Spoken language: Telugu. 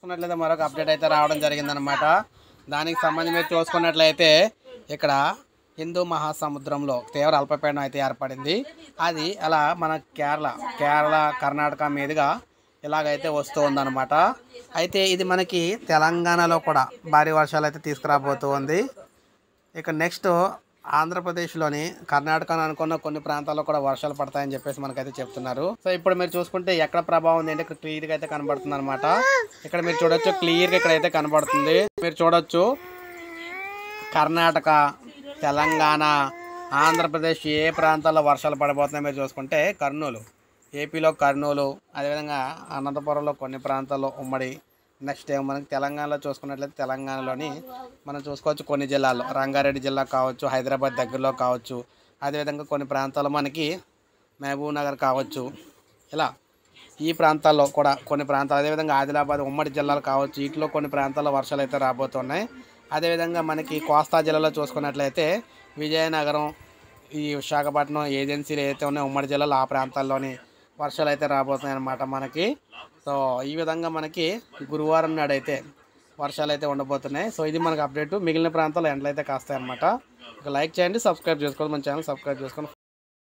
చూసుకున్నట్లయితే మరొక అప్డేట్ అయితే రావడం జరిగిందనమాట. దానికి సంబంధించి మీరు చూసుకున్నట్లయితే ఇక్కడ హిందూ మహాసముద్రంలో తీవ్ర అల్పపీడనం అయితే ఏర్పడింది. అది అలా మన కేరళ కర్ణాటక మీదుగా ఇలాగైతే వస్తూ ఉందన్నమాట. అయితే ఇది మనకి తెలంగాణలో కూడా భారీ వర్షాలు అయితే తీసుకురాబోతూ ఉంది. ఇక నెక్స్ట్ ఆంధ్రప్రదేశ్లోని కర్ణాటక అనుకున్న కొన్ని ప్రాంతాల్లో కూడా వర్షాలు పడతాయని చెప్పేసి మనకైతే చెప్తున్నారు. సో ఇప్పుడు మీరు చూసుకుంటే ఎక్కడ ప్రభావం ఉంది అంటే ఇక్కడ క్లియర్గా అయితే కనబడుతుంది అనమాట. ఇక్కడ మీరు చూడొచ్చు, క్లియర్గా ఇక్కడ అయితే కనబడుతుంది. మీరు చూడొచ్చు కర్ణాటక, తెలంగాణ, ఆంధ్రప్రదేశ్ ఏ ప్రాంతాల్లో వర్షాలు పడబోతున్నాయో మీరు చూసుకుంటే కర్నూలు, ఏపీలో కర్నూలు, అదేవిధంగా అనంతపురంలో కొన్ని ప్రాంతాల్లో ఉమ్మడి. నెక్స్ట్ ఏమో మనకి తెలంగాణలో చూసుకున్నట్లయితే తెలంగాణలోని మనం చూసుకోవచ్చు కొన్ని జిల్లాల్లో రంగారెడ్డి జిల్లా కావచ్చు, హైదరాబాద్ దగ్గరలో కావచ్చు, అదేవిధంగా కొన్ని ప్రాంతాల్లో మనకి మహబూబ్ నగర్ కావచ్చు. ఇలా ఈ ప్రాంతాల్లో కూడా కొన్ని ప్రాంతాలు, అదేవిధంగా ఆదిలాబాద్ ఉమ్మడి జిల్లాలు కావచ్చు, వీటిలో కొన్ని ప్రాంతాల్లో వర్షాలు అయితే రాబోతున్నాయి. అదేవిధంగా మనకి కోస్తా జిల్లాలో చూసుకున్నట్లయితే విజయనగరం, ఈ విశాఖపట్నం ఏజెన్సీలు ఏదైతే ఉన్నాయో ఉమ్మడి జిల్లాలో ఆ ప్రాంతాల్లోని వర్షాలు అయితే రాబోతున్నాయి అన్నమాట మనకి. సో ఈ విధంగా మనకి గురువారం నాడైతే వర్షాలు అయితే ఉండబోతున్నాయి. సో ఇది మనకు అప్డేట్. మిగిలిన ప్రాంతాల్లో ఎండలు అయితే కాస్తాయి అన్నమాట. ఇక లైక్ చేయండి, సబ్స్క్రైబ్ చేసుకోండి, మన ఛానల్ సబ్స్క్రైబ్ చేసుకోండి.